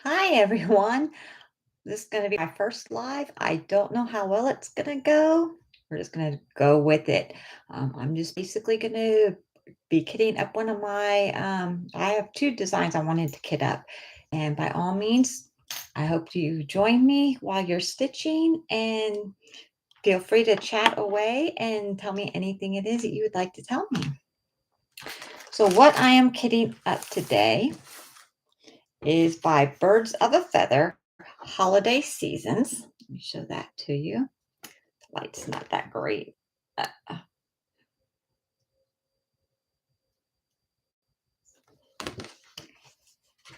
Hi, everyone. This is going to be my first live. I don't know how well it's going to go. We're just going to go with it. I'm just basically going to be kitting up one of I have two designs I wanted to kit up. And by all means, I hope you join me while you're stitching and feel free to chat away and tell me anything it is that you would like to tell me. So, what I am kitting up today is by Birds of a Feather Holiday Seasons. Let me show that to you. The light's not that great. Uh,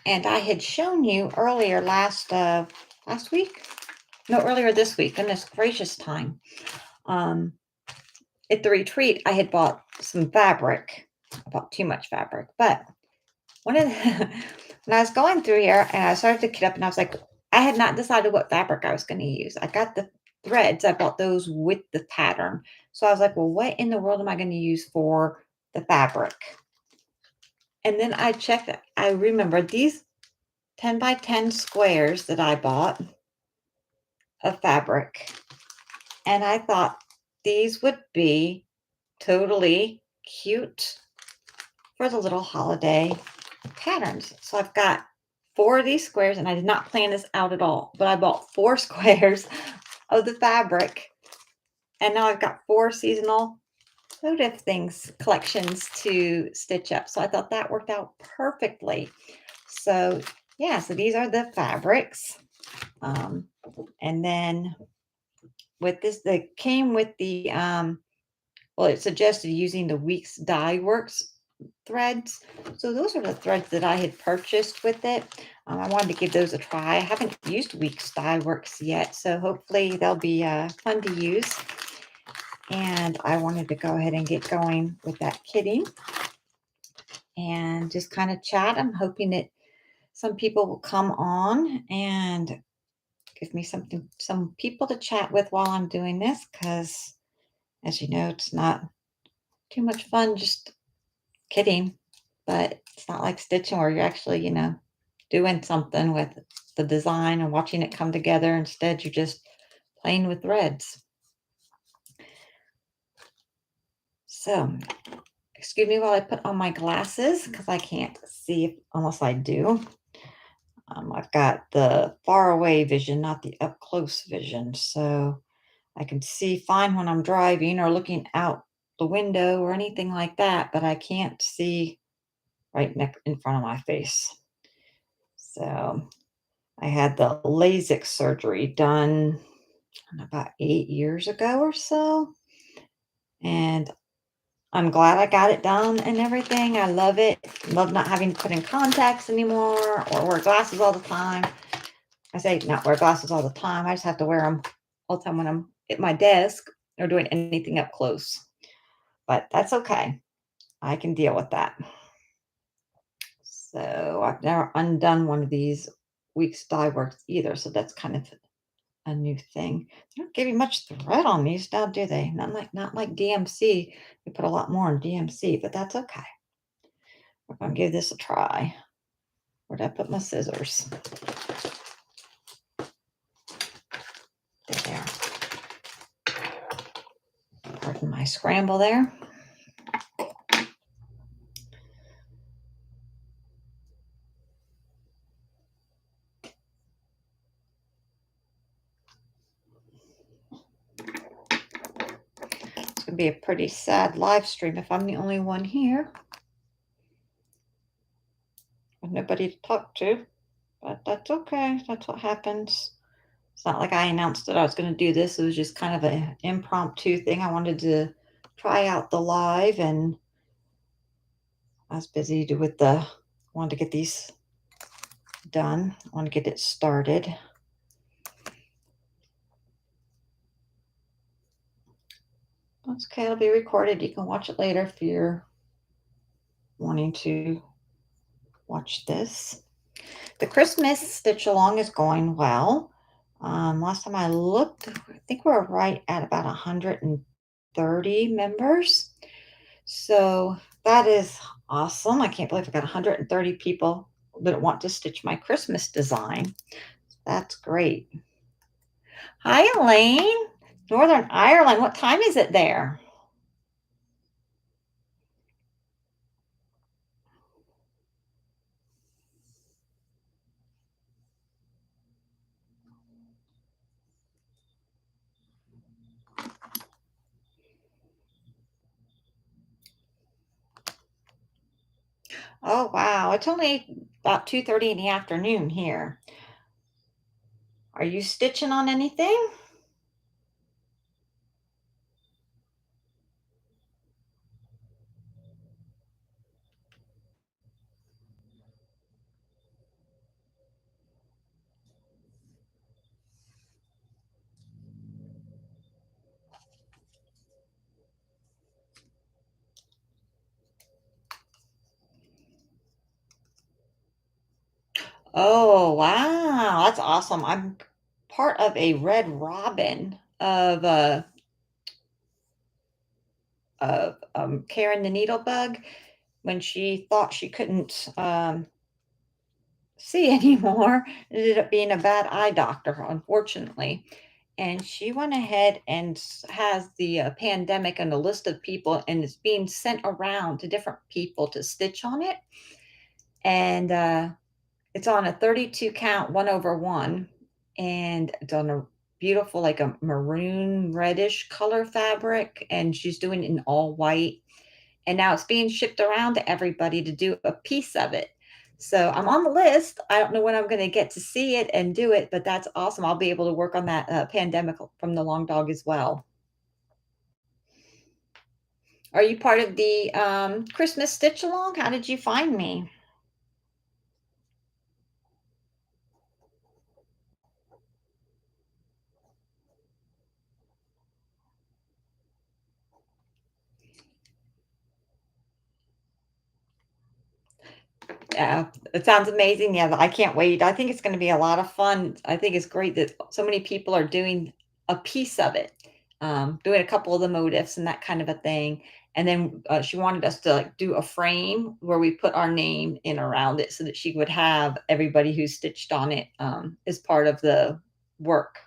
and I had shown you earlier last week. No, earlier this week. Goodness gracious, time. Um, at the retreat, I had bought some fabric. I bought too much fabric, but one of the, when I was going through here and I started to kit up, and I was like, I had not decided what fabric I was going to use. I got the threads. I bought those with the pattern. So I was like, well, what in the world am I going to use for the fabric? And then I checked. I remember these 10 by 10 squares that I bought of fabric. And I thought these would be totally cute for the little holiday patterns. So I've got four of these squares, and I did not plan this out at all, but I bought four squares of the fabric. And now I've got four seasonal motif things collections to stitch up. So I thought that worked out perfectly. So yeah, so these are the fabrics. Um, and then with this, they came with well, it suggested using the Weeks Dye Works threads. So those are the threads that I had purchased with it. I wanted to give those a try. I haven't used Weeks Dye Works yet, so hopefully they'll be fun to use. And I wanted to go ahead and get going with that kitting and just kind of chat. I'm hoping that some people will come on and give me some people to chat with while I'm doing this, because as you know, it's not too much fun just kidding, but it's not like stitching where you're actually, doing something with the design and watching it come together. Instead, you're just playing with threads. So, excuse me while I put on my glasses because I can't see unless I do. I've got the far away vision, not the up close vision. So I can see fine when I'm driving or looking out the window or anything like that, but I can't see right in front of my face. So I had the LASIK surgery done about 8 years ago or so. And I'm glad I got it done and everything. I love it. Love not having to put in contacts anymore or wear glasses all the time. I say not wear glasses all the time. I just have to wear them all the time when I'm at my desk or doing anything up close. But that's okay. I can deal with that. So I've never undone one of these Weeks Dye Works either. So that's kind of a new thing. They don't give you much thread on these now, do they? Not like DMC. We put a lot more in DMC, but that's okay. We're gonna give this a try. Where'd I put my scissors? There. Pardon my scramble there. It's gonna be a pretty sad live stream if I'm the only one here. With nobody to talk to. But that's okay. That's what happens. It's not like I announced that I was going to do this. It was just kind of an impromptu thing. I wanted to try out the live, and I was busy with wanted to get these done. I want to get it started. That's okay. It'll be recorded. You can watch it later if you're wanting to watch this. The Christmas stitch along is going well. Last time I looked, I think we're right at about 130 members. So that is awesome. I can't believe I got 130 people that want to stitch my Christmas design. That's great. Hi, Elaine. Northern Ireland. What time is it there? Oh, wow. It's only about 2:30 in the afternoon here. Are you stitching on anything? Oh, wow. That's awesome. I'm part of a Red Robin of Karen the Needlebug when she thought she couldn't see anymore. It ended up being a bad eye doctor, unfortunately. And she went ahead and has the pandemic on a list of people, and it's being sent around to different people to stitch on it. And it's on a 32 count 1/1, and it's on a beautiful, like a maroon reddish color fabric. And she's doing it in all white. And now it's being shipped around to everybody to do a piece of it. So I'm on the list. I don't know when I'm going to get to see it and do it, but that's awesome. I'll be able to work on that pandemic from the long dog as well. Are you part of the Christmas stitch along? How did you find me? Yeah, it sounds amazing. Yeah, I can't wait. I think it's going to be a lot of fun. I think it's great that so many people are doing a piece of it, doing a couple of the motifs and that kind of a thing. And then she wanted us to like do a frame where we put our name in around it so that she would have everybody who stitched on it as part of the work.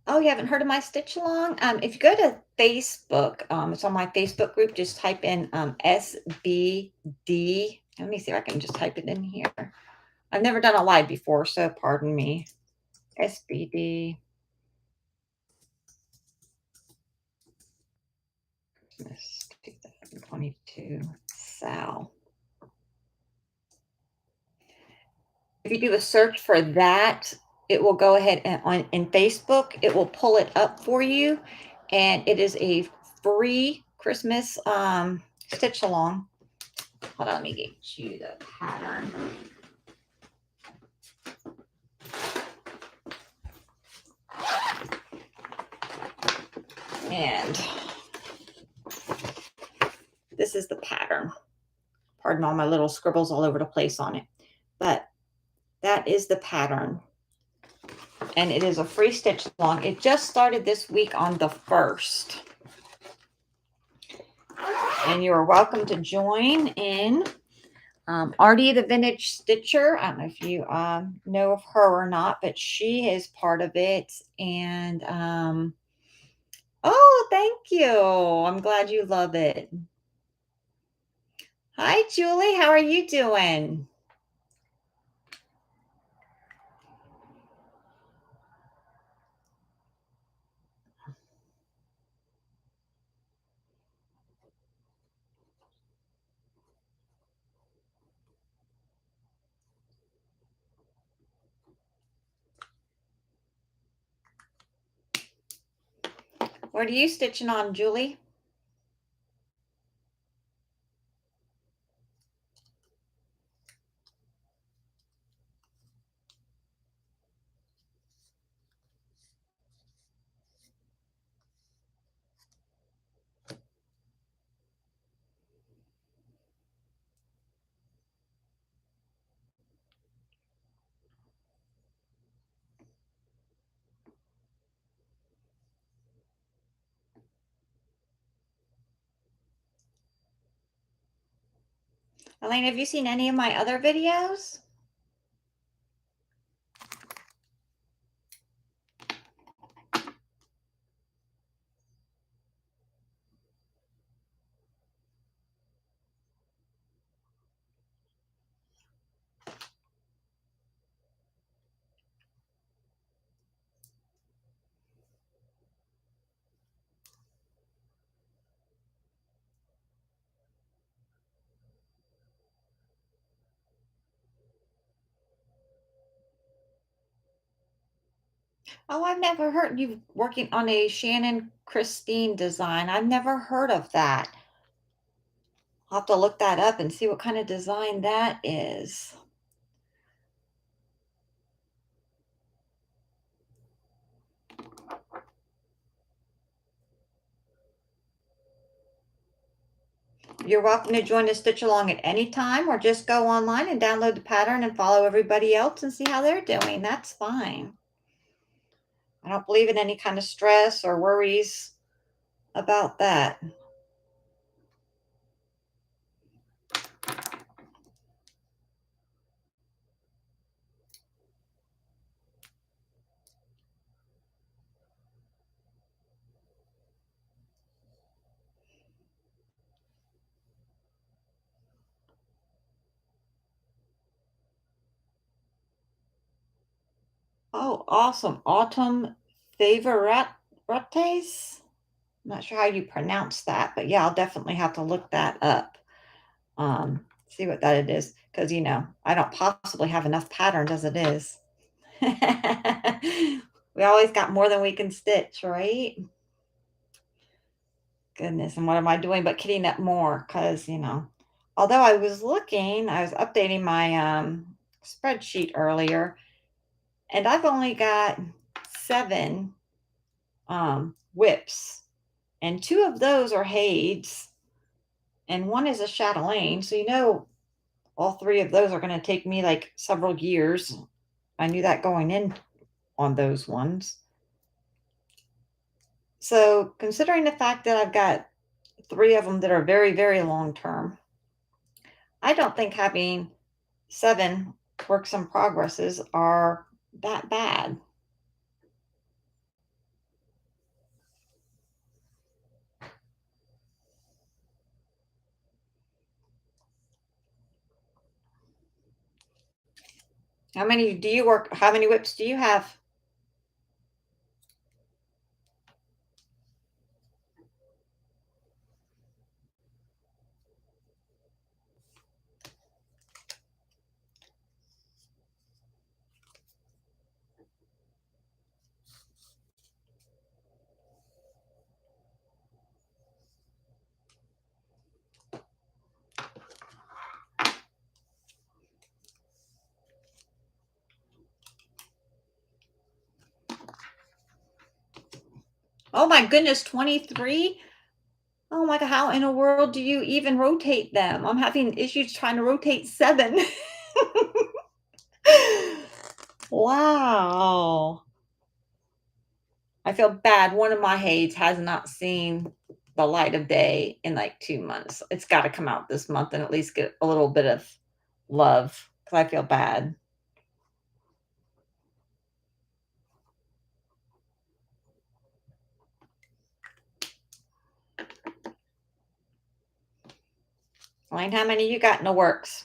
Oh, you haven't heard of my stitch along? If you go to Facebook, it's on my Facebook group. Just type in SBD. Let me see if I can just type it in here. I've never done a live before, so pardon me. SBD Christmas 2022 Sal. If you do a search for that, it will go ahead and on in Facebook, it will pull it up for you, and it is a free Christmas stitch along. Hold on, let me get you the pattern. And this is the pattern. Pardon all my little scribbles all over the place on it. But that is the pattern. And it is a free stitch along. It just started this week on the 1st. And you are welcome to join in. Artie the Vintage Stitcher. I don't know if you know of her or not, but she is part of it. And oh, thank you. I'm glad you love it. Hi, Julie. How are you doing? What are you stitching on, Julie? Elaine, have you seen any of my other videos? Oh, I've never heard you working on a Shannon Christine design. I've never heard of that. I'll have to look that up and see what kind of design that is. You're welcome to join the stitch along at any time or just go online and download the pattern and follow everybody else and see how they're doing. That's fine. I don't believe in any kind of stress or worries about that. Oh, awesome. Autumn favorites? I'm not sure how you pronounce that, but yeah, I'll definitely have to look that up. See what that it is. Because, I don't possibly have enough patterns as it is. We always got more than we can stitch, right? Goodness, and what am I doing but kitting up more? Because, although I was updating my spreadsheet earlier, and I've only got 7 whips, and 2 of those are Hades, and one is a chatelaine. So, all 3 of those are going to take me like several years. I knew that going in on those ones. So, considering the fact that I've got 3 of them that are very, very long term, I don't think having 7 works in progresses are that bad. How many do you work? How many whips do you have? Oh my goodness, 23? Oh my god, how in the world do you even rotate them? I'm having issues trying to rotate 7. Wow. I feel bad. One of my Hades has not seen the light of day in like 2 months. It's got to come out this month and at least get a little bit of love because I feel bad. Elaine, how many you got in the works?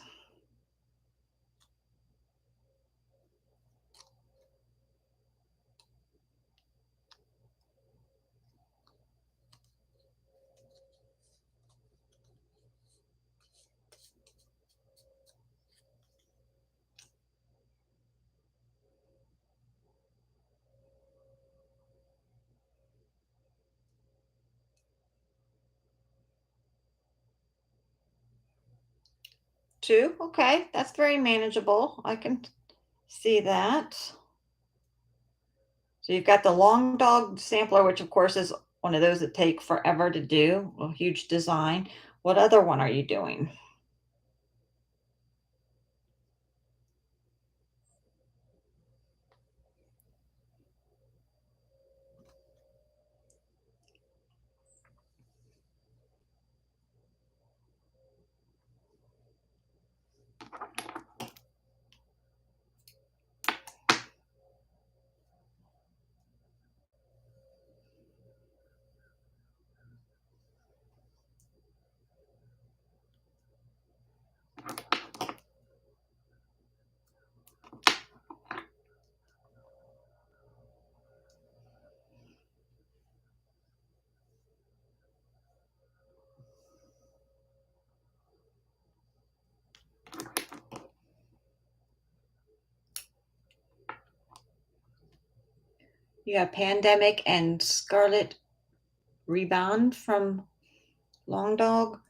2? Okay, that's very manageable. I can see that. So you've got the long dog sampler, which of course is one of those that take forever to do, a huge design. What other one are you doing? You got Pandemic and Scarlet Rebound from Long Dog.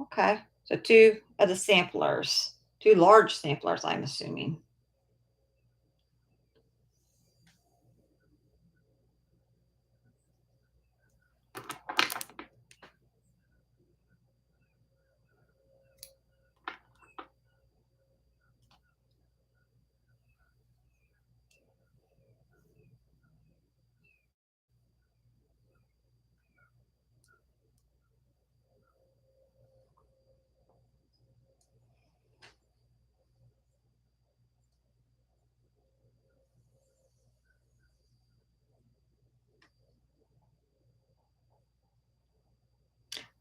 Okay. So two of the samplers, two large samplers, I'm assuming.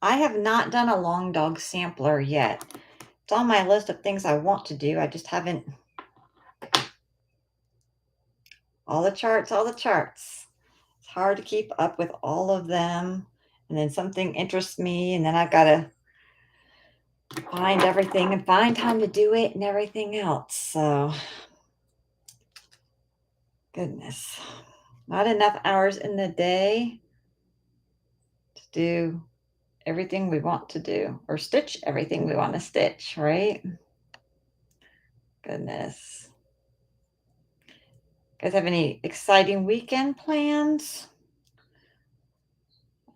I have not done a Long Dog sampler yet. It's on my list of things I want to do. I just haven't. All the charts, all the charts. It's hard to keep up with all of them. And then something interests me, and then I've got to find everything and find time to do it and everything else. So, goodness, not enough hours in the day to do everything we want to do or stitch everything we want to stitch, right? Goodness. Guys have any exciting weekend plans?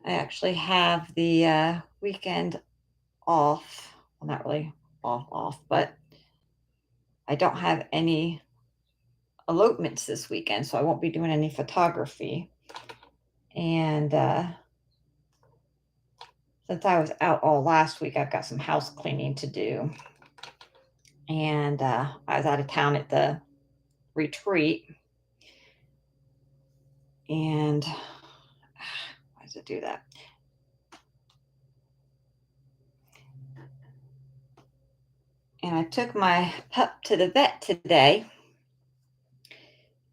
I actually have the weekend off. Well, not really off, but I don't have any elopements this weekend, so I won't be doing any photography. And since I was out all last week, I've got some house cleaning to do. And I was out of town at the retreat. And why does it do that? And I took my pup to the vet today.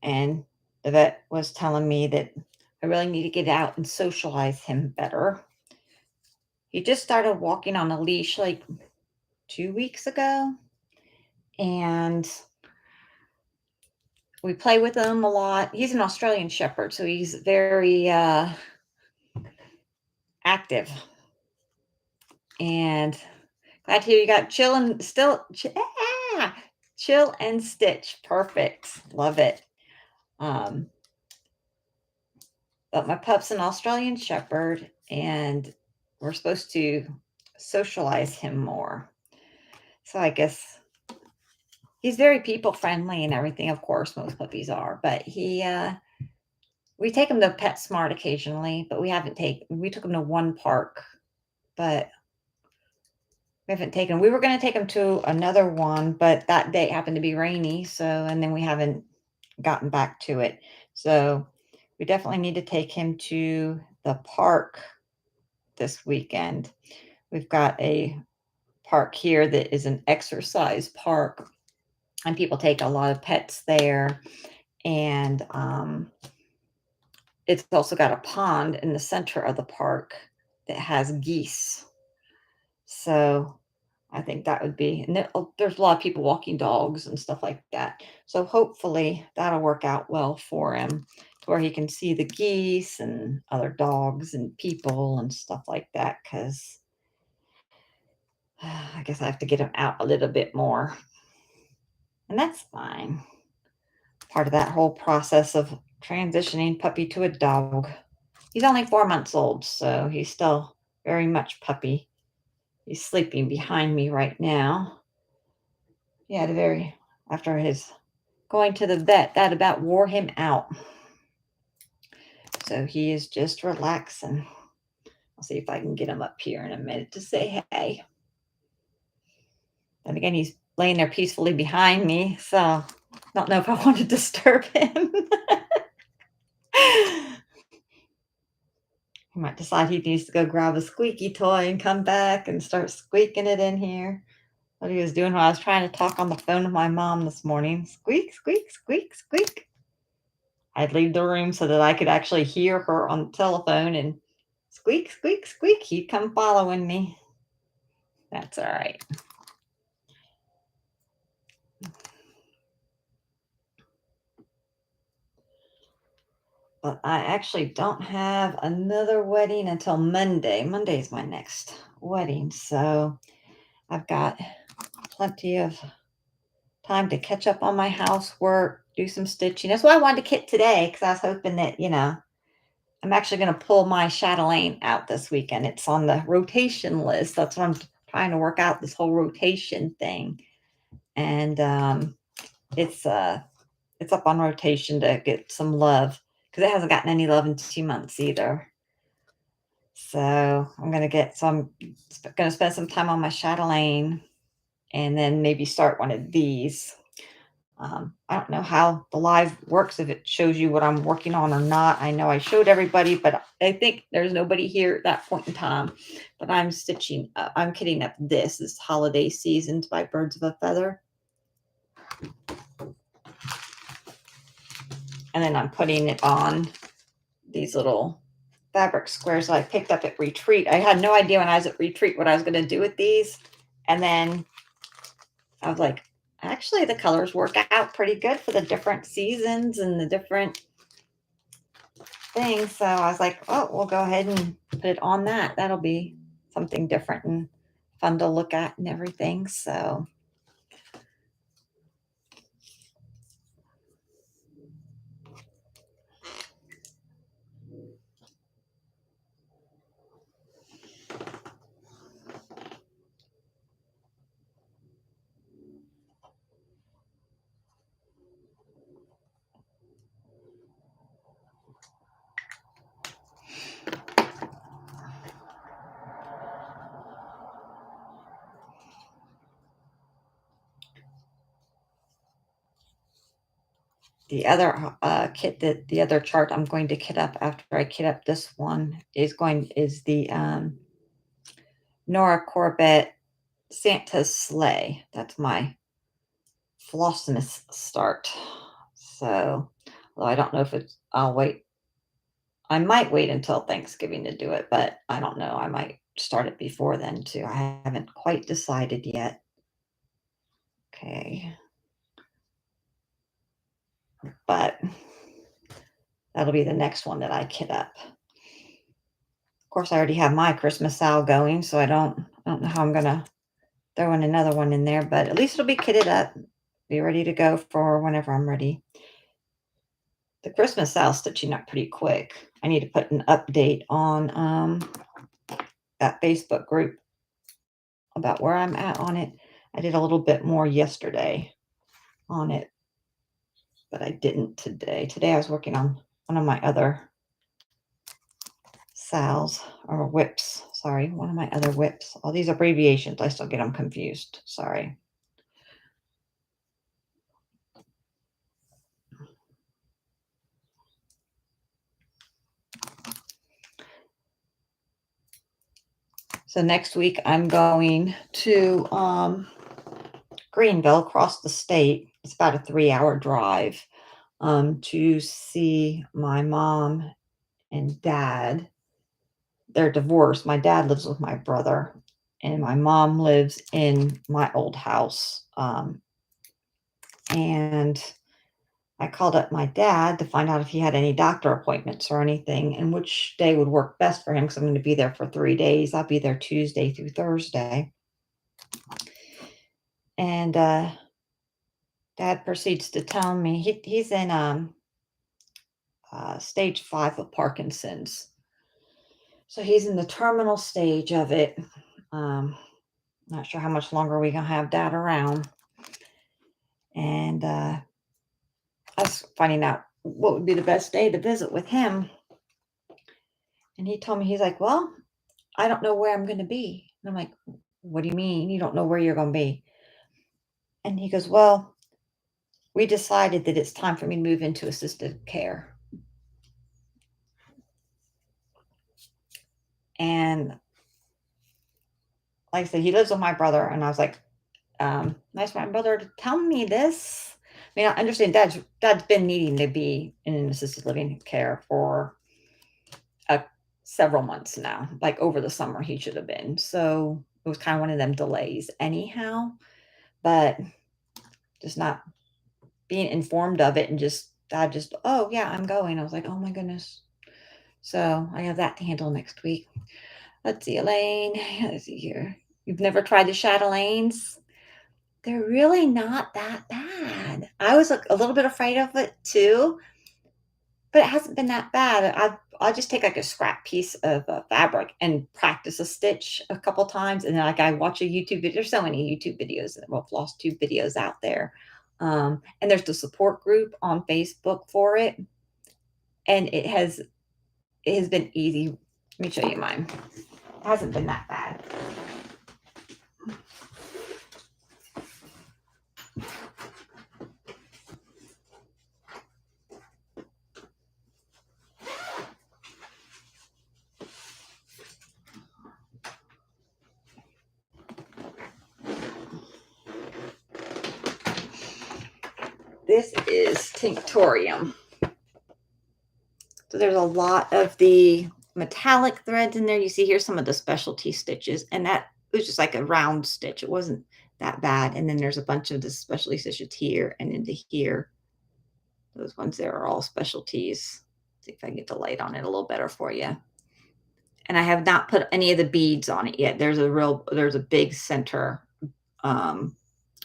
And the vet was telling me that I really need to get out and socialize him better. He just started walking on a leash like 2 weeks ago. And we play with him a lot. He's an Australian Shepherd, so he's very active. And glad to hear you got chill and still chill and stitch. Perfect. Love it. Um, but my pup's an Australian Shepherd, and we're supposed to socialize him more. So I guess he's very people friendly and everything. Of course, most puppies are, but we take him to PetSmart occasionally, but we took him to one park, but we haven't taken. We were going to take him to another one, but that day happened to be rainy, so and then we haven't gotten back to it. So we definitely need to take him to the park this weekend. We've got a park here that is an exercise park, and people take a lot of pets there. And it's also got a pond in the center of the park that has geese. So I think that would be, and there's a lot of people walking dogs and stuff like that. So hopefully that'll work out well for him to where he can see the geese and other dogs and people and stuff like that. Because I guess I have to get him out a little bit more. And that's fine. Part of that whole process of transitioning puppy to a dog. He's only 4 months old, so he's still very much puppy. He's sleeping behind me right now. He had after his going to the vet, that about wore him out. So he is just relaxing. I'll see if I can get him up here in a minute to say hey. Then again, he's laying there peacefully behind me, so I don't know if I want to disturb him. He might decide he needs to go grab a squeaky toy and come back and start squeaking it in here. What he was doing when I was trying to talk on the phone with my mom this morning. Squeak, squeak, squeak, squeak. I'd leave the room so that I could actually hear her on the telephone and squeak, squeak, squeak. He'd come following me. That's all right. But I actually don't have another wedding until Monday. Monday is my next wedding. So I've got plenty of time to catch up on my housework, do some stitching. That's why I wanted to kit today because I was hoping that, I'm actually going to pull my chatelaine out this weekend. It's on the rotation list. That's what I'm trying to work out, this whole rotation thing. And it's it's up on rotation to get some love because it hasn't gotten any love in 2 months either. So I'm gonna spend some time on my chatelaine and then maybe start one of these. I don't know how the live works, if it shows you what I'm working on or not. I know I showed everybody, but I think there's nobody here at that point in time. But I'm stitching, I'm kitting up this Holiday Seasons by Birds of a Feather. And then I'm putting it on these little fabric squares that I picked up at Retreat. I had no idea when I was at Retreat what I was going to do with these. And then I was like, actually, the colors work out pretty good for the different seasons and the different things. So I was like, oh, we'll go ahead and put it on that. That'll be something different and fun to look at and everything. So the other the other chart I'm going to kit up after I kit up this one is the Nora Corbett Santa's Sleigh. That's my Flossmas start. So, although I don't know if I'll wait. I might wait until Thanksgiving to do it, but I don't know. I might start it before then too. I haven't quite decided yet. Okay. But that'll be the next one that I kit up. Of course, I already have my Christmas owl going, so I don't know how I'm gonna throw in another one in there, but at least it'll be kitted up, be ready to go for whenever I'm ready. The Christmas owl stitching up pretty quick. I need to put an update on that Facebook group about where I'm at on it. I did a little bit more yesterday on it, but I didn't today. Today I was working on one of my other SALs or whips. Sorry, one of my other whips. All these abbreviations, I still get them confused. Sorry. So next week I'm going to Greenville, across the state. It's about a 3-hour drive to see my mom and dad. They're divorced. My dad lives with my brother, and my mom lives in my old house. And I called up my dad to find out if he had any doctor appointments or anything and which day would work best for him because I'm going to be there for 3 days. I'll be there Tuesday through Thursday. And dad proceeds to tell me he's in stage 5 of Parkinson's. So he's in the terminal stage of it. Not sure how much longer we're going to have dad around. And I was finding out what would be the best day to visit with him. And he told me, he's like, well, I don't know where I'm going to be. And I'm like, what do you mean? You don't know where you're going to be? And he goes, well, we decided that it's time for me to move into assisted care. And like I said, he lives with my brother. And I was like, nice for my brother to tell me this. I mean, I understand dad's been needing to be in an assisted living care for several months now. Like over the summer, he should have been. So it was kind of one of them delays anyhow, but just not being informed of it and just I just, oh yeah, I'm going. I was like, oh my goodness. So I have that to handle next week. Let's see, Elaine. Let's see here. You've never tried the Chatelaines? They're really not that bad. I was a little bit afraid of it too, but it hasn't been that bad. I'll just take like a scrap piece of fabric and practice a stitch a couple times, and then like I watch a YouTube video. There's so many YouTube videos, well, floss tube videos out there, and there's the support group on Facebook for it, and it has been easy. Let me show you mine. It hasn't been that bad. This is Tinctorium. So there's a lot of the metallic threads in there. You see here some of the specialty stitches, and that was just like a round stitch. It wasn't that bad. And then there's a bunch of the specialty stitches here and into here. Those ones there are all specialties. See if I can get the light on it a little better for you. And I have not put any of the beads on it yet. There's a big center um,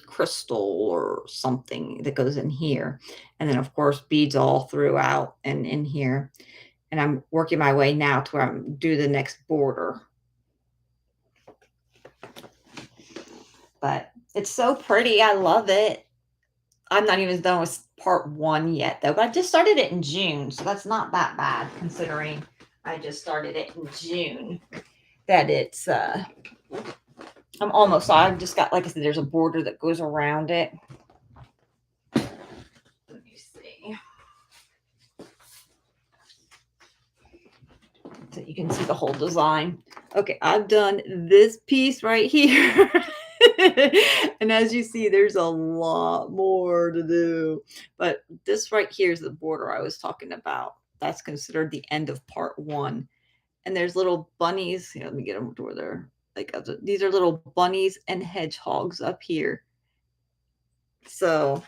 crystal or something that goes in here. And then of course beads all throughout and in here. And I'm working my way now to where I'm do the next border. But it's so pretty. I love it. I'm not even done with part 1 yet though, but I just started it in June, so that's not that bad considering I just started it in June. That it's I'm almost, I've just got, like I said, there's a border that goes around it. Let me see. So you can see the whole design. Okay, I've done this piece right here. And as you see, there's a lot more to do. But this right here is the border I was talking about. That's considered the end of part 1. And there's little bunnies. Let me get them to where they're like, these are little bunnies and hedgehogs up here. So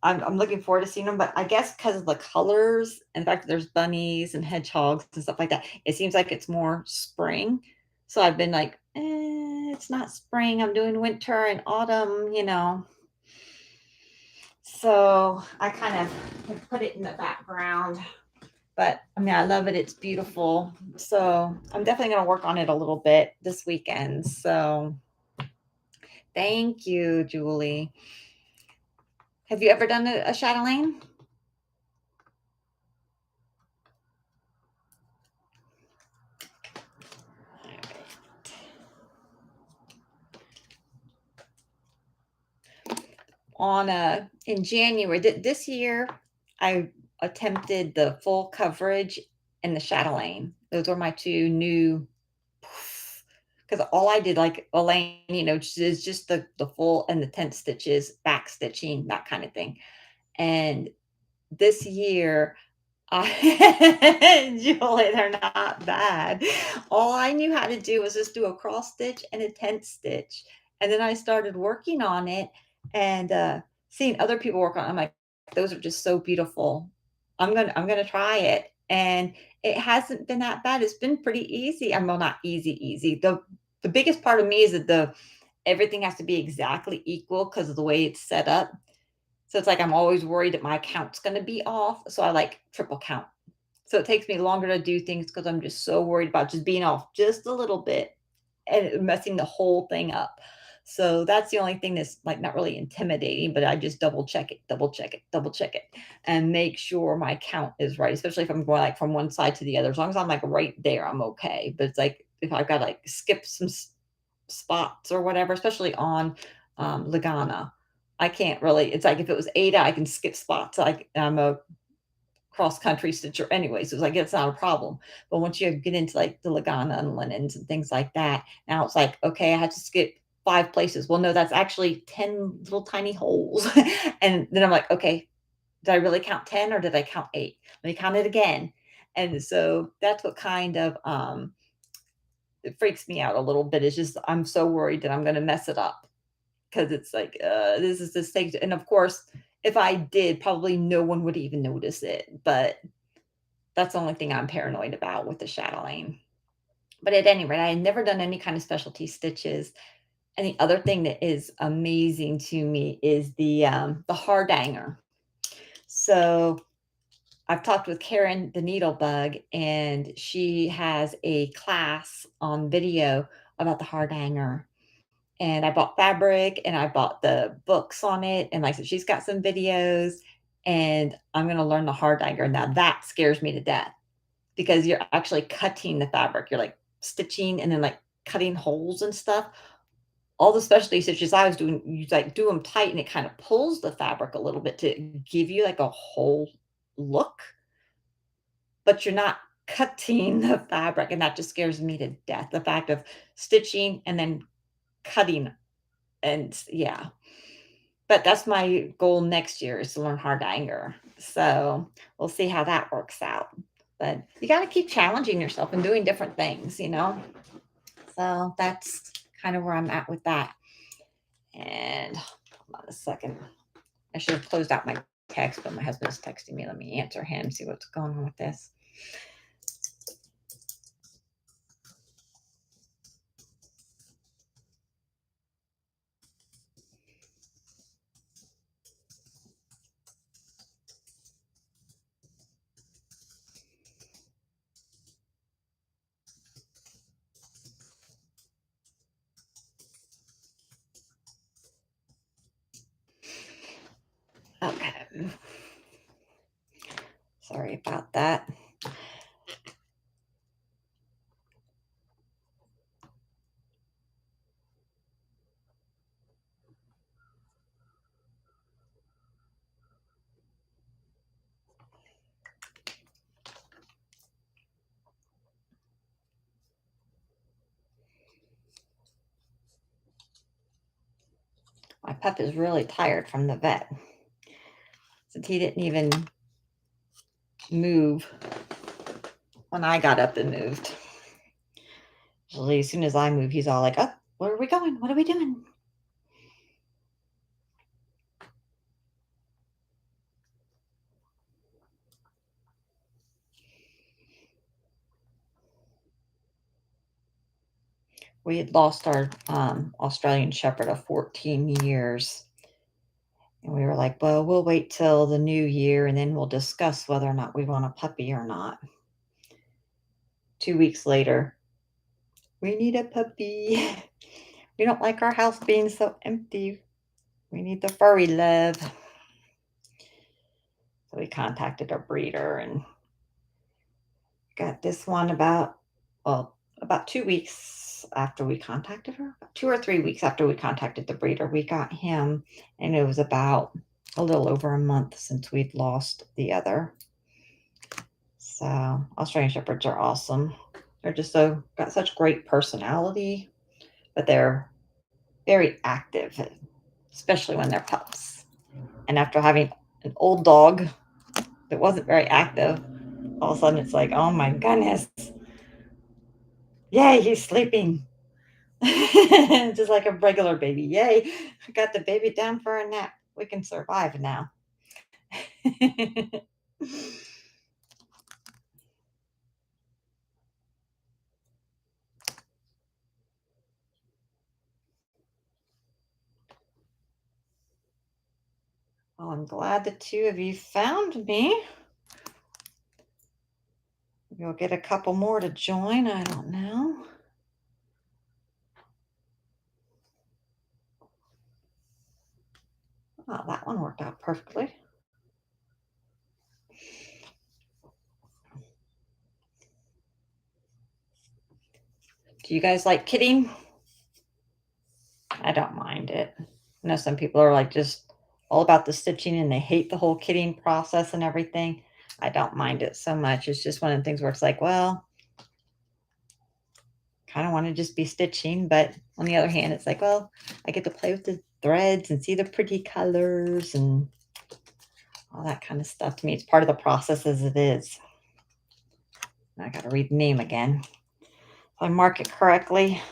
I'm looking forward to seeing them, but I guess because of the colors, in fact, there's bunnies and hedgehogs and stuff like that, it seems like it's more spring. So I've been like, it's not spring. I'm doing winter and autumn. So I kind of have put it in the background. But I mean, I love it. It's beautiful. So I'm definitely going to work on it a little bit this weekend. So thank you, Julie. Have you ever done a chatelaine? In January this year, I attempted the full coverage and the chatelaine. Those are my two new, because all I did, like Elaine, is just the full and the tent stitches, back stitching, that kind of thing. And this year, Julie, they're not bad. All I knew how to do was just do a cross stitch and a tent stitch. And then I started working on it and seeing other people work on it. I'm like, those are just so beautiful. I'm gonna try it. And it hasn't been that bad. It's been pretty easy. I'm, well, not easy. The biggest part of me is that everything has to be exactly equal because of the way it's set up. So it's like I'm always worried that my count's going to be off. So I like triple count. So it takes me longer to do things because I'm just so worried about just being off just a little bit and messing the whole thing up. So that's the only thing that's like not really intimidating, but I just double check it, and make sure my count is right, especially if I'm going like from one side to the other. As long as I'm like right there, I'm okay. But it's like if I've got to like skip some spots or whatever, especially on Lagana, I can't really. It's like if it was Ada, I can skip spots. Like I'm a cross country stitcher anyway, so it's like it's not a problem. But once you get into like the Lagana and linens and things like that, now it's like, okay, I had to skip 5 places. Well, no, that's actually 10 little tiny holes. And then I'm like, okay, did I really count 10 or did I count 8? Let me count it again. And so that's what kind of it freaks me out a little bit. It's just I'm so worried that I'm going to mess it up because it's like this is this thing. And of course, if I did, probably no one would even notice it, but that's the only thing I'm paranoid about with the chatelaine. But at any rate, I had never done any kind of specialty stitches. And the other thing that is amazing to me is the hardanger. So I've talked with Karen the Needlebug, and she has a class on video about the hardanger. And I bought fabric and I bought the books on it. And like I said, she's got some videos, and I'm going to learn the hardanger. Now that scares me to death because you're actually cutting the fabric. You're like stitching and then like cutting holes and stuff. All the specialty stitches I was doing, you like do them tight and it kind of pulls the fabric a little bit to give you like a whole look, but you're not cutting the fabric. And that just scares me to death. The fact of stitching and then cutting. And yeah, but that's my goal next year is to learn hardanger. So we'll see how that works out. But you got to keep challenging yourself and doing different things, you know? So that's kind of where I'm at with that. And hold on a second. I should have closed out my text, but my husband's texting me. Let me answer him, see what's going on with this. Okay. Sorry about that. My pup is really tired from the vet since he didn't even move when I got up and moved. Usually, as soon as I move, he's all like, "Oh, where are we going? What are we doing?" We had lost our Australian Shepherd of 14 years. And we were like, well, we'll wait till the new year and then we'll discuss whether or not we want a puppy or not. 2 weeks later, we need a puppy. We don't like our house being so empty. We need the furry love. So we contacted a breeder and got this one about 2 weeks after we contacted her. 2 or 3 weeks after we contacted the breeder, we got him, and it was about a little over a month since we'd lost the other. So Australian Shepherds are awesome. They're just got such great personality, but they're very active, especially when they're pups. And after having an old dog that wasn't very active, all of a sudden it's like, oh my goodness, yay, he's sleeping. Just like a regular baby. Yay, I got the baby down for a nap. We can survive now. Well, I'm glad the two of you found me. You'll get a couple more to join. I don't know. Oh, that one worked out perfectly. Do you guys like kidding? I don't mind it. I know some people are like just all about the stitching and they hate the whole kitting process and everything. I don't mind it so much. It's just one of the things where it's like, well, kind of want to just be stitching, but on the other hand, it's like, well, I get to play with the threads and see the pretty colors and all that kind of stuff. To me, it's part of the process as it is. I got to read the name again. If I mark it correctly,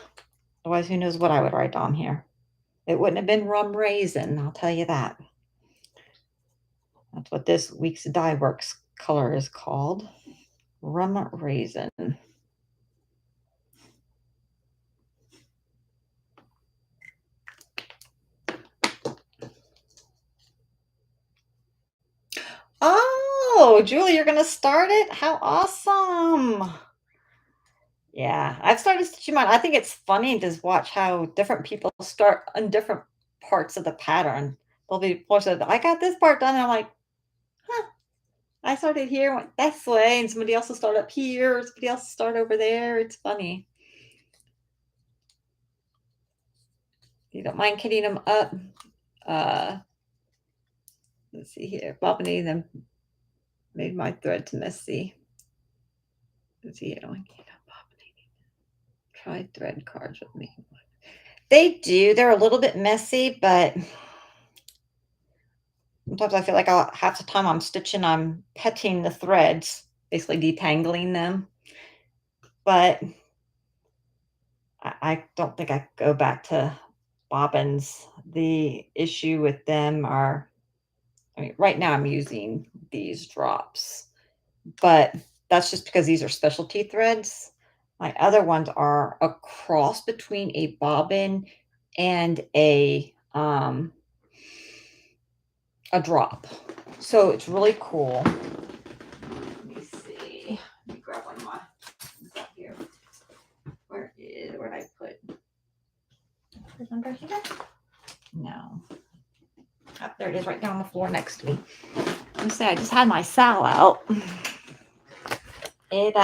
otherwise, who knows what I would write on here. It wouldn't have been rum raisin, I'll tell you that. That's what this week's Dye Works color is called. Rum Raisin. Oh, Julie, you're gonna start it? How awesome. Yeah, I've started stitching mine. I think it's funny to just watch how different people start on different parts of the pattern. They'll be posted, I got this part done, and I'm like, huh, I started here, went this way, and somebody else will start up here, somebody else will start over there. It's funny. You don't mind kitting them up. Uh, let's see here. Bobbiny them made my threads messy. Let's see here. Try thread cards with me. They do. They're a little bit messy, but sometimes I feel like half the time I'm stitching, I'm petting the threads, basically detangling them. But I don't think I go back to bobbins. The issue with them are, I mean, right now I'm using these drops, but that's just because these are specialty threads. My other ones are a cross between a bobbin and a drop. So it's really cool. Let me see. Let me grab one of my things out here. Where did I put? Put it under here? No. Oh, there it is, right down on the floor next to me. Let me say I just had my Sal out. It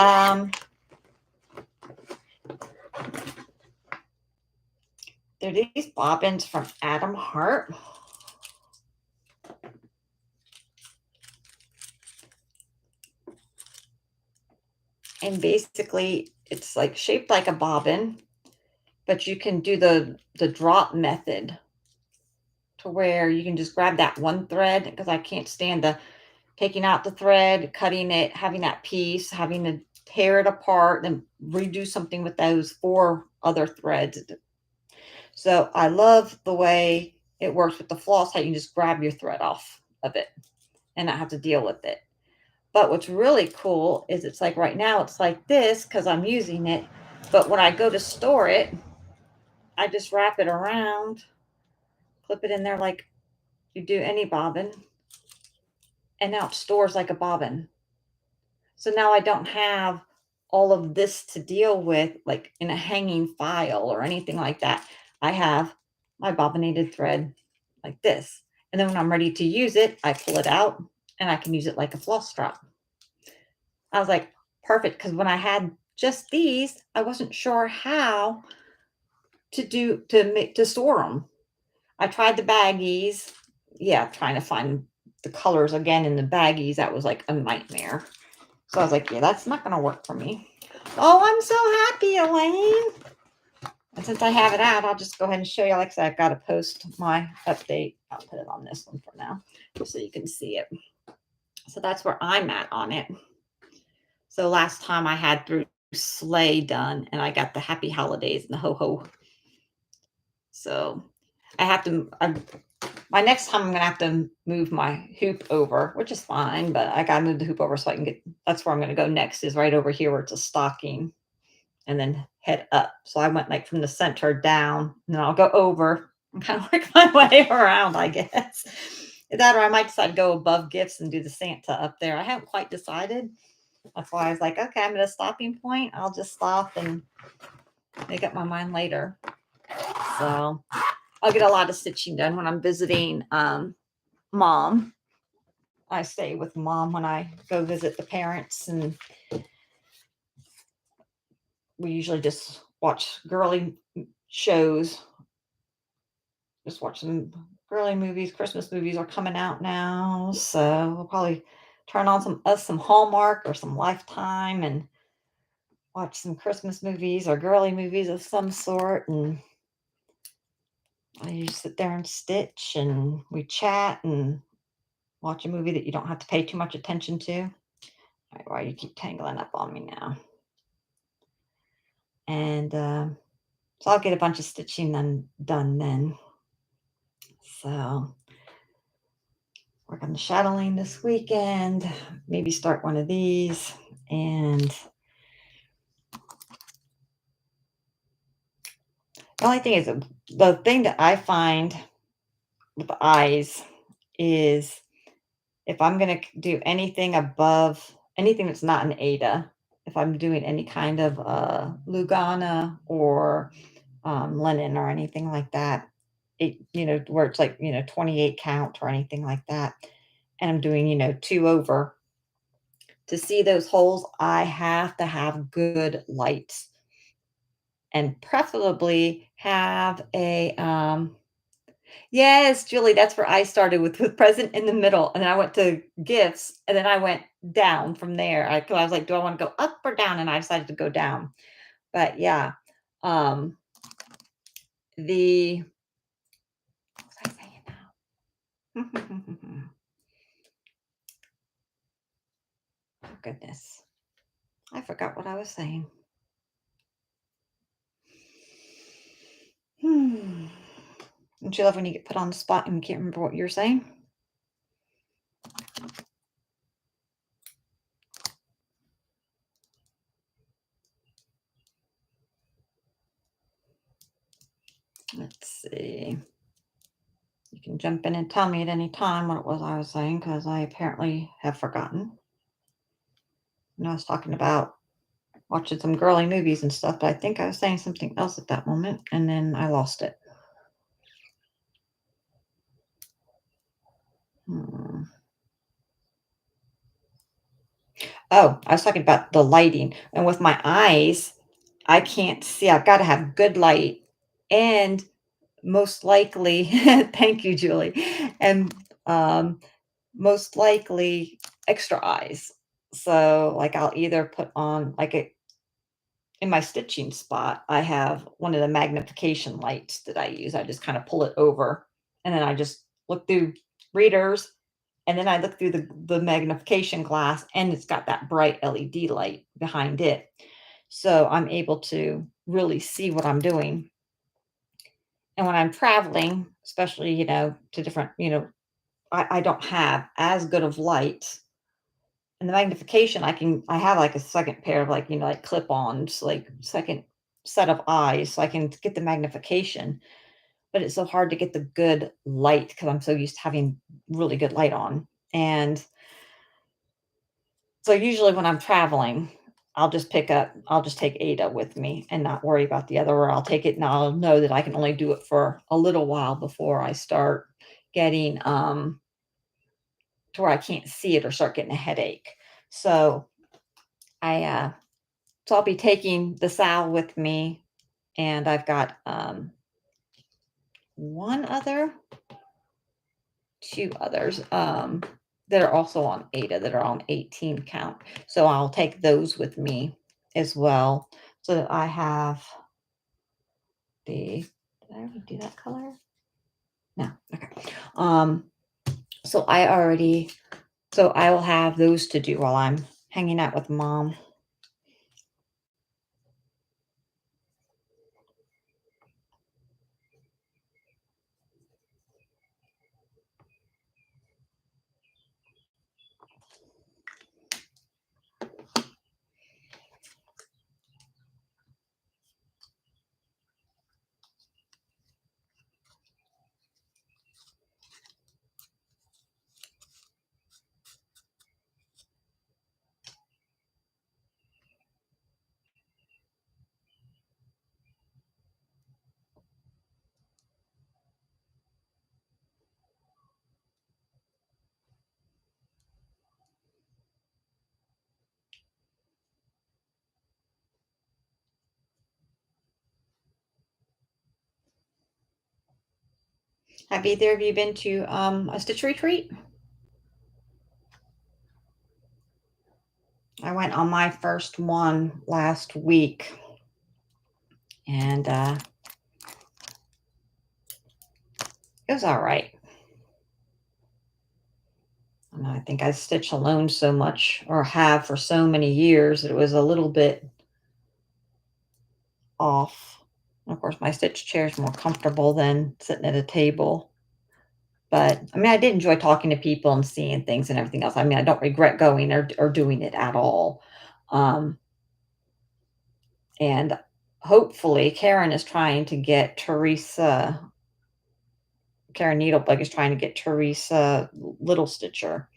they're these bobbins from Adam Hart. And basically it's like shaped like a bobbin, but you can do the drop method to where you can just grab that one thread, because I can't stand the taking out the thread, cutting it, having that piece, having to tear it apart, and redo something with those 4 other threads. So I love the way it works with the floss, how you can just grab your thread off of it and not have to deal with it. But what's really cool is it's like right now it's like this because I'm using it. But when I go to store it, I just wrap it around, clip it in there like you do any bobbin, and now it stores like a bobbin. So now I don't have all of this to deal with, like in a hanging file or anything like that. I have my bobbinated thread like this. And then when I'm ready to use it, I pull it out and I can use it like a floss strap. I was like, perfect. Because when I had just these, I wasn't sure how to store them. I tried the baggies. Yeah, trying to find the colors again in the baggies, that was like a nightmare. So I was like, yeah, that's not going to work for me. Oh, I'm so happy, Elaine. And since I have it out, I'll just go ahead and show you. Like I said, I've got to post my update. I'll put it on this one for now, just so you can see it. So that's where I'm at on it. So last time I had through sleigh done, and I got the happy holidays and the ho-ho. So I have to, my next time I'm going to have to move my hoop over, which is fine, but I got to move the hoop over so I can get, that's where I'm going to go next, is right over here where it's a stocking, and then head up. So I went like from the center down, and then I'll go over and kind of work my way around, I guess. That, or I might decide to go above gifts and do the Santa up there. I haven't quite decided. That's why I was like, okay, I'm at a stopping point. I'll just stop and make up my mind later. So I'll get a lot of stitching done when I'm visiting mom. I stay with mom when I go visit the parents, and we usually just watch girly shows. Just watch some girly movies. Christmas movies are coming out now, so we'll probably turn on some Hallmark or some Lifetime and watch some Christmas movies or girly movies of some sort. And I just sit there and stitch, and we chat and watch a movie that you don't have to pay too much attention to. All right, why you keep tangling up on me now? And so I'll get a bunch of stitching done then. So work on the shadowing this weekend, maybe start one of these. And the only thing is the thing that I find with the eyes is if I'm gonna do anything above anything that's not an Ada, if I'm doing any kind of Lugana or linen or anything like that, where it's like 28 count or anything like that, and I'm doing 2 over. To see those holes, I have to have good lights and preferably have a yes, Julie, that's where I started with present in the middle, and then I went to gifts, and then I went down from there. 'Cause I was like, "Do I wanna go up or down?" And I decided to go down. But yeah, um, the what was I saying now? Oh, goodness. I forgot what I was saying. Hmm. Don't you love when you get put on the spot and you can't remember what you're saying? Let's see. You can jump in and tell me at any time what it was I was saying because I apparently have forgotten. And I was talking about watching some girly movies and stuff, but I think I was saying something else at that moment and then I lost it. Hmm. Oh, I was talking about the lighting. And with my eyes, I can't see. I've got to have good light and most likely, thank you, Julie. And most likely extra eyes. So, like, I'll either put on, like, in my stitching spot, I have one of the magnification lights that I use. I just kind of pull it over and then I just look through readers and then I look through the magnification glass and it's got that bright LED light behind it. So I'm able to really see what I'm doing. And when I'm traveling, especially, to different, I don't have as good of light. And the magnification, I have like a second pair of like, like clip-ons, like second set of eyes so I can get the magnification. But it's so hard to get the good light because I'm so used to having really good light on. And so usually when I'm traveling, I'll just take Ada with me and not worry about the other, or I'll take it and I'll know that I can only do it for a little while before I start getting to where I can't see it or start getting a headache. So I so I'll be taking the Sal with me and I've got one other, two others that are also on Ada that are on 18 count. So I'll take those with me as well. So that I have did I already do that color? No. Okay. Um, so I will have those to do while I'm hanging out with mom. Have either of you been to a stitch retreat? I went on my first one last week and it was all right. And I think I stitch alone so much or have for so many years that it was a little bit off. Of course, my stitch chair is more comfortable than sitting at a table. But I mean, I did enjoy talking to people and seeing things and everything else. I mean, I don't regret going or doing it at all. Um, and hopefully, Karen Needlebug is trying to get Teresa Little Stitcher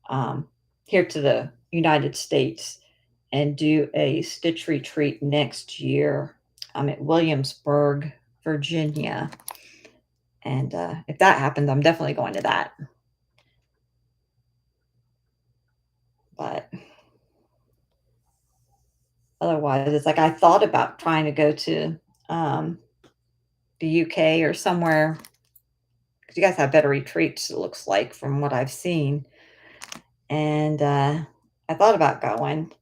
um, here to the United States and do a Stitch retreat next year. I'm at Williamsburg, Virginia. And if that happens, I'm definitely going to that. But otherwise, it's like I thought about trying to go to um, the UK or somewhere because you guys have better retreats, it looks like, from what I've seen. And I thought about going,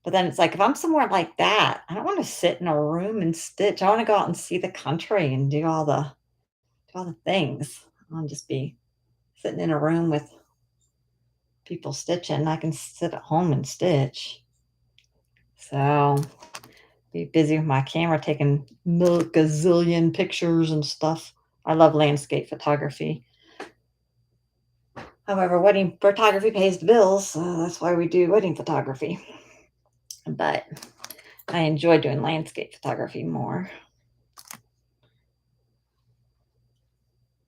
but then it's like if I'm somewhere like that, I don't want to sit in a room and stitch. I want to go out and see the country and do all the things. I want to just be sitting in a room with people stitching. I can sit at home and stitch. So be busy with my camera taking gazillion pictures and stuff. I love landscape photography. However, wedding photography pays the bills, so that's why we do wedding photography. But I enjoy doing landscape photography more.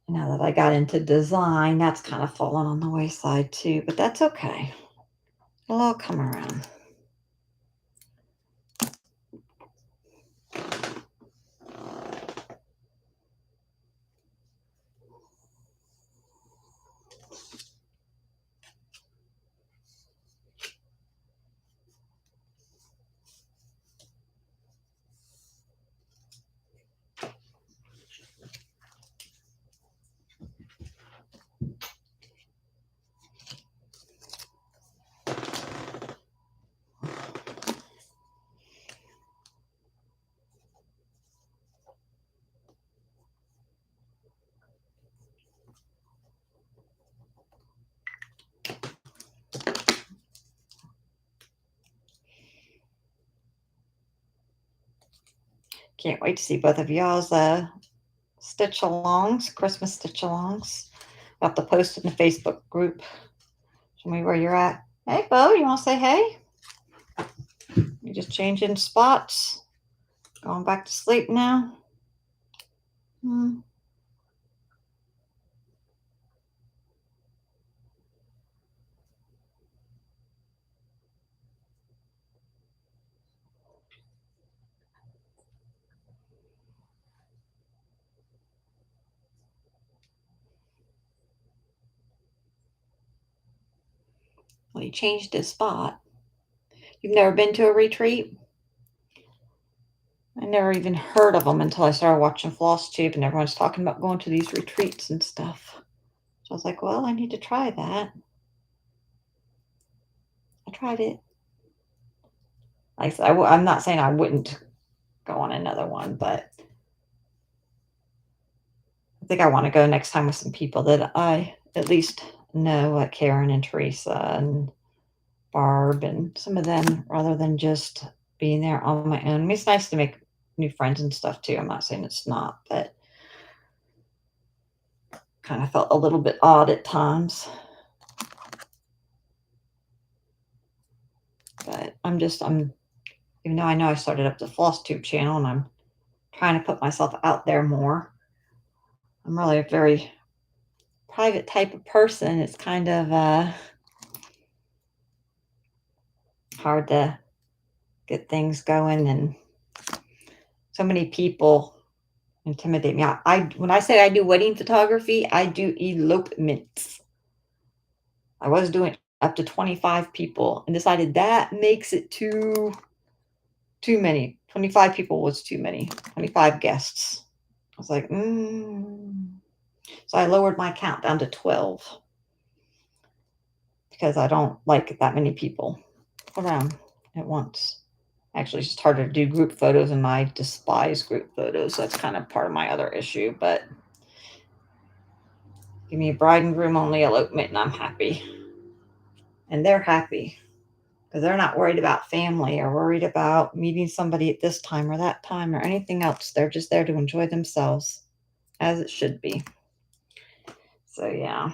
Now that I got into design, that's kind of fallen on the wayside too, but that's okay. It'll all come around. Can't wait to see both of y'all's stitch alongs, Christmas stitch alongs. I'll have to post it in the Facebook group. Show me where you're at. Hey, Bo, you want to say hey? You just changing spots? Going back to sleep now? Hmm. Well, he changed his spot. You've never been to a retreat? I never even heard of them until I started watching Floss Tube and everyone's talking about going to these retreats and stuff. So I was like, well, I need to try that. I tried it. Like I said, I'm not saying I wouldn't go on another one, but I think I want to go next time with some people that I at least know, like Karen and Teresa and Barb and some of them, rather than just being there on my own. I mean, it's nice to make new friends and stuff too. I'm not saying it's not, but kind of felt a little bit odd at times. But even though I know I started up the Floss Tube channel and I'm trying to put myself out there more, I'm really a very private type of person. It's kind of hard to get things going, and so many people intimidate me. When I say I do wedding photography, I do elopements. I was doing up to 25 people and decided that makes it too many. 25 people was too many. 25 guests. I was like, So I lowered my count down to 12 because I don't like that many people around at once. Actually, it's just harder to do group photos, and I despise group photos. So that's kind of part of my other issue. But give me a bride and groom only elopement, and I'm happy. And they're happy because they're not worried about family or worried about meeting somebody at this time or that time or anything else. They're just there to enjoy themselves, as it should be. So yeah.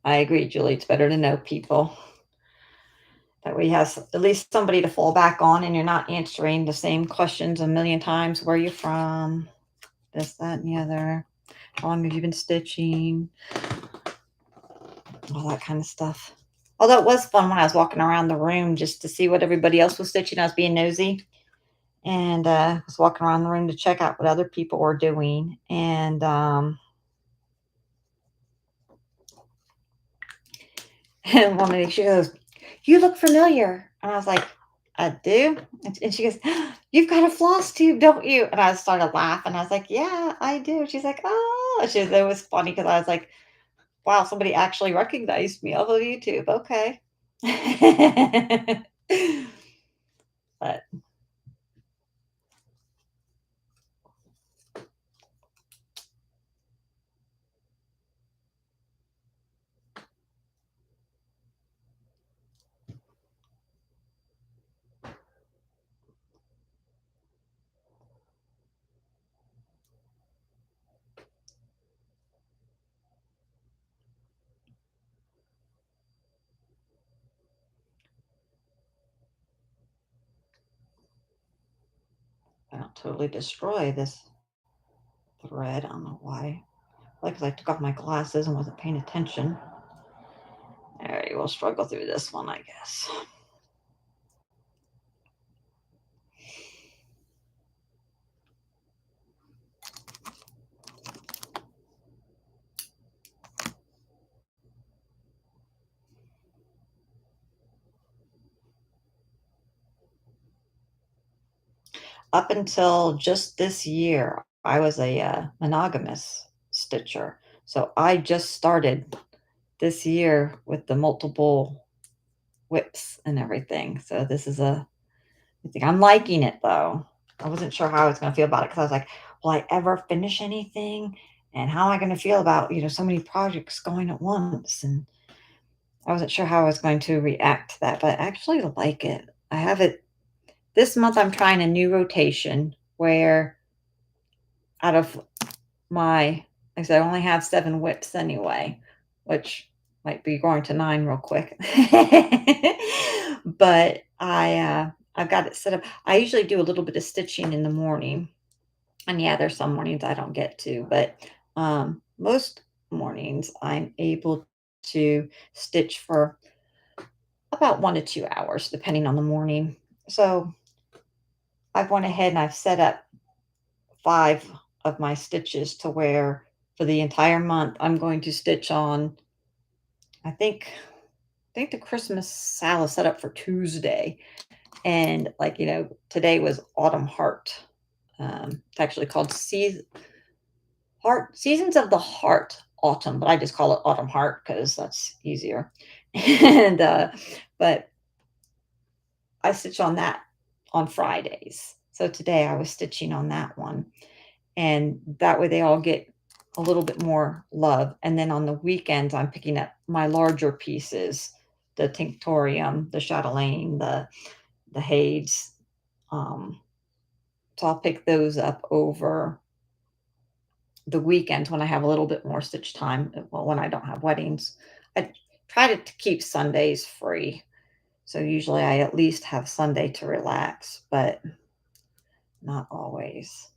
I agree, Julie. It's better to know people. That way you have at least somebody to fall back on and you're not answering the same questions a million times. Where are you from? This, that, and the other. How long have you been stitching? All that kind of stuff. Although it was fun when I was walking around the room just to see what everybody else was stitching. I was being nosy and was walking around the room to check out what other people were doing. And one lady, she goes, "You look familiar." And I was like, "I do?" And she goes, "You've got a floss tube, don't you?" And I started laughing. I was like, "Yeah, I do." She's like, "Oh." It was funny because I was like, wow, somebody actually recognized me off of YouTube. Okay. But I don't totally destroy this thread. I don't know why. Like, 'cause I took off my glasses and wasn't paying attention. All right, we'll struggle through this one, I guess. Up until just this year, I was a monogamous stitcher. So I just started this year with the multiple whips and everything. So this is a I think I'm liking it though. I wasn't sure how I was going to feel about it because I was like, will I ever finish anything? And how am I going to feel about, so many projects going at once? And I wasn't sure how I was going to react to that, but I actually like it. I have it this month. I'm trying a new rotation where out of my, like I said, I only have 7 whips anyway, which might be going to 9 real quick. But I've got it set up. I usually do a little bit of stitching in the morning, and yeah, there's some mornings I don't get to, but most mornings I'm able to stitch for about 1 to 2 hours, depending on the morning. So I've went ahead and I've set up 5 of my stitches to where for the entire month I'm going to stitch on, I think the Christmas Sal is set up for Tuesday. And like, today was Autumn Heart. It's actually called Seasons of the Heart Autumn, but I just call it Autumn Heart because that's easier. And but I stitch on that on Fridays. So today I was stitching on that one. And that way they all get a little bit more love. And then on the weekends, I'm picking up my larger pieces, the Tinctorium, the Chatelaine, the Hades. Um, so I'll pick those up over the weekends when I have a little bit more stitch time. Well, when I don't have weddings, I try to keep Sundays free. So usually I at least have Sunday to relax, but not always.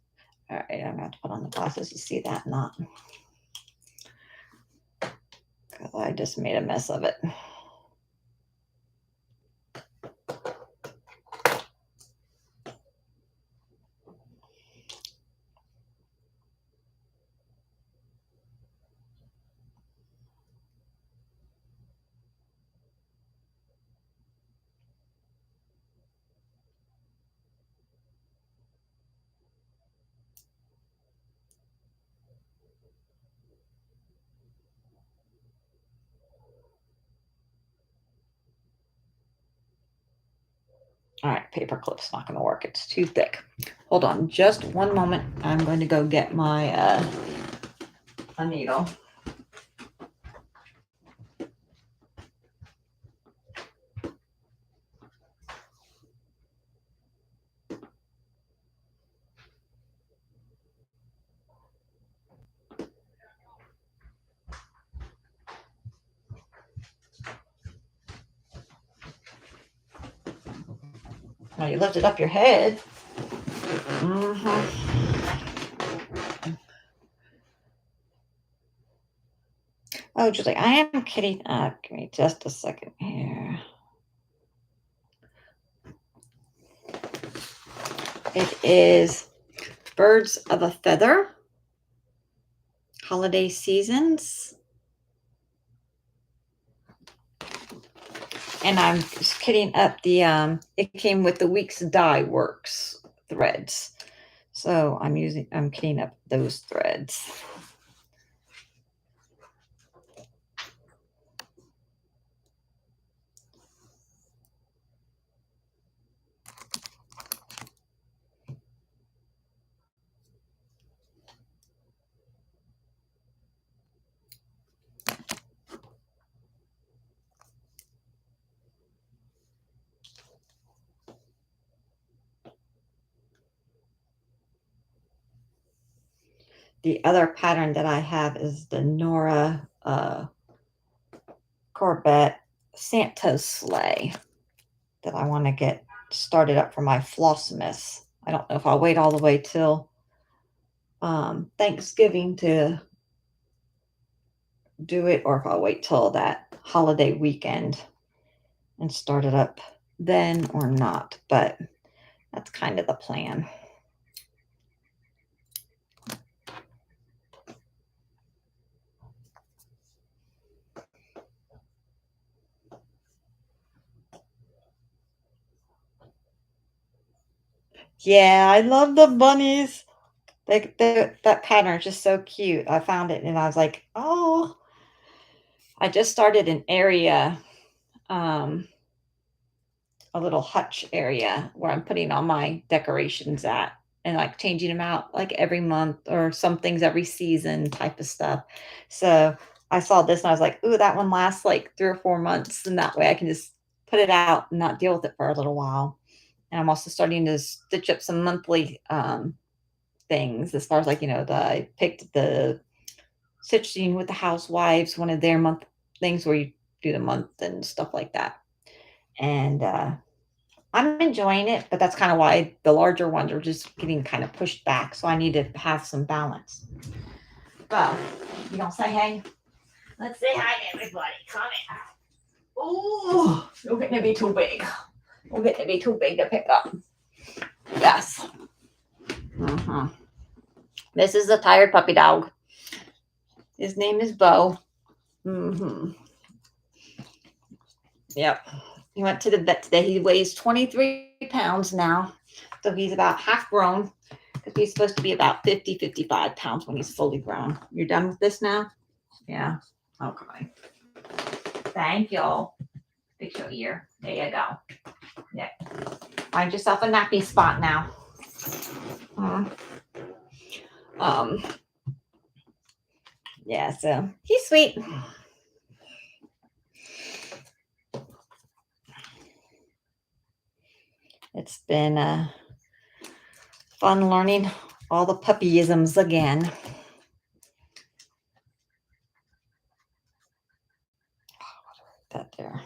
All right, I'm going to have to put on the glasses to see that, not because I just made a mess of it. All right, paper clip's not going to work. It's too thick. Hold on just one moment. I'm going to go get my a needle. Well, you lifted up your head. Mm-hmm. Oh, Julie, I am kidding. Give me just a second here. It is Birds of a Feather, Holiday Seasons. And I'm just kidding up the, it came with the Weeks Dye Works threads. So I'm kidding up those threads. The other pattern that I have is the Nora Corbett Santa's Sleigh that I want to get started up for my Flossmas. I don't know if I'll wait all the way till Thanksgiving to do it or if I'll wait till that holiday weekend and start it up then or not. But that's kind of the plan. Yeah, I love the bunnies. That pattern is just so cute. I found it and I was like, oh, I just started an area, um, a little hutch area where I'm putting all my decorations at and like changing them out like every month or some things every season type of stuff. So I saw this and I was like, ooh, that one lasts like 3 or 4 months. And that way I can just put it out and not deal with it for a little while. And I'm also starting to stitch up some monthly things as far as like, I picked the Stitching with the Housewives, one of their month things where you do the month and stuff like that. And I'm enjoying it, but that's kind of why the larger ones are just getting kind of pushed back. So I need to have some balance. Well, you don't say hey? Let's say hi to everybody. Come in. Oh, you're getting to be too big. You're getting to be too big to pick up. Yes. Mm-hmm. This is a tired puppy dog. His name is Bo. Mm-hmm. Yep. He went to the vet today. He weighs 23 pounds now. So he's about half grown because he's supposed to be about 50, 55 pounds when he's fully grown. You're done with this now? Yeah. Okay. Thank you. Fix your ear. There you go. Yeah. Find yourself a nappy spot now. Um. Yeah. So he's sweet. It's been fun learning all the puppyisms again. That there.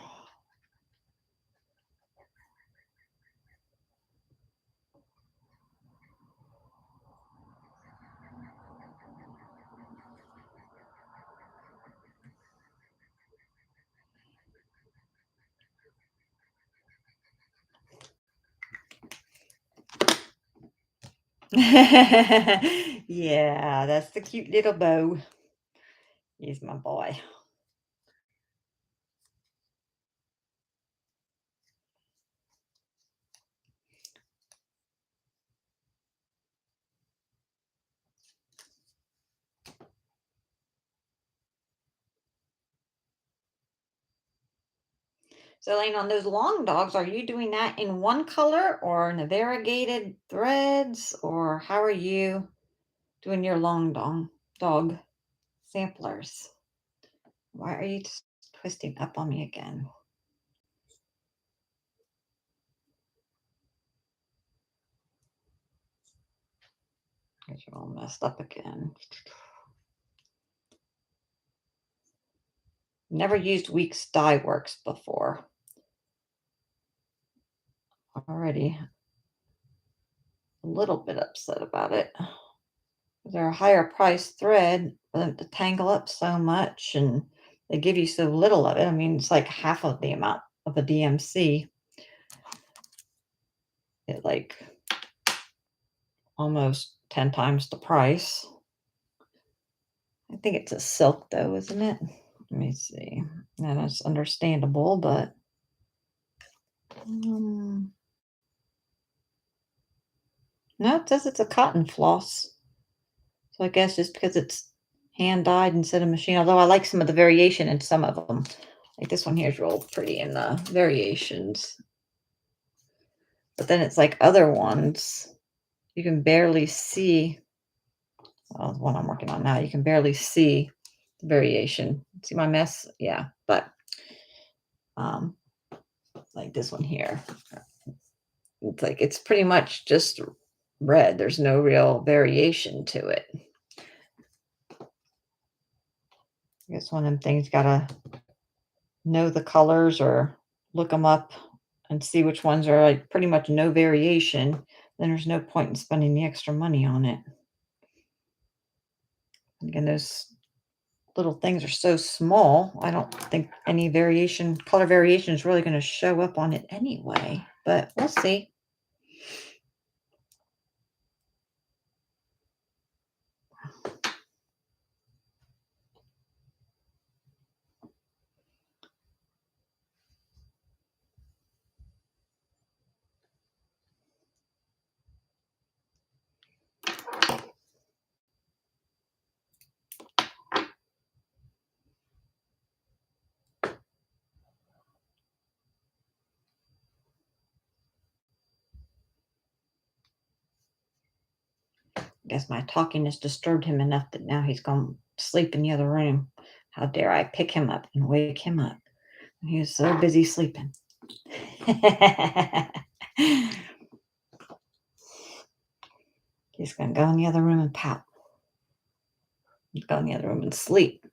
Yeah, that's the cute little Bo. He's my boy. So, Elaine, on those long dogs, are you doing that in one color or in the variegated threads, or how are you doing your long dog samplers? Why are you just twisting up on me again? Get you all messed up again. Never used Weeks Dye Works before. already a little bit upset about it. They're a higher price thread for them to tangle up so much, and they give you so little of it. I mean, it's like half of the amount of a DMC. It like almost 10 times the price. I think it's a silk though, isn't it? Let me see. And that's understandable, but um, no, it says it's a cotton floss. So I guess just because it's hand dyed instead of machine, although I like some of the variation in some of them. Like this one here is real pretty in the variations. But then it's like other ones, you can barely see. Well, the one I'm working on now, you can barely see the variation. See my mess? Yeah, but um, like this one here, it's like it's pretty much just red. There's no real variation to it. I guess one of them things you gotta know the colors or look them up and see which ones are like pretty much no variation. Then there's no point in spending the extra money on it. Again, those little things are so small. I don't think any variation, color variation is really going to show up on it anyway, but we'll see. I guess my talking has disturbed him enough that now he's gone to sleep in the other room. How dare I pick him up and wake him up? He was so busy sleeping. He's going to go in the other room and pout. Go in the other room and sleep.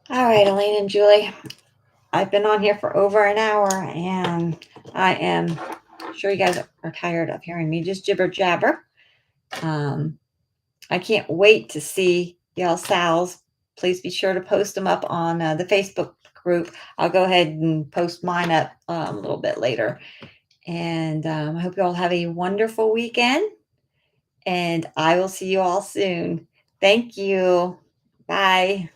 All right, Elaine and Julie. I've been on here for over an hour, and I am sure you guys are tired of hearing me just jibber jabber. I can't wait to see y'all Sal's. Please be sure to post them up on the Facebook group. I'll go ahead and post mine up a little bit later. And I hope you all have a wonderful weekend. And I will see you all soon. Thank you. Bye.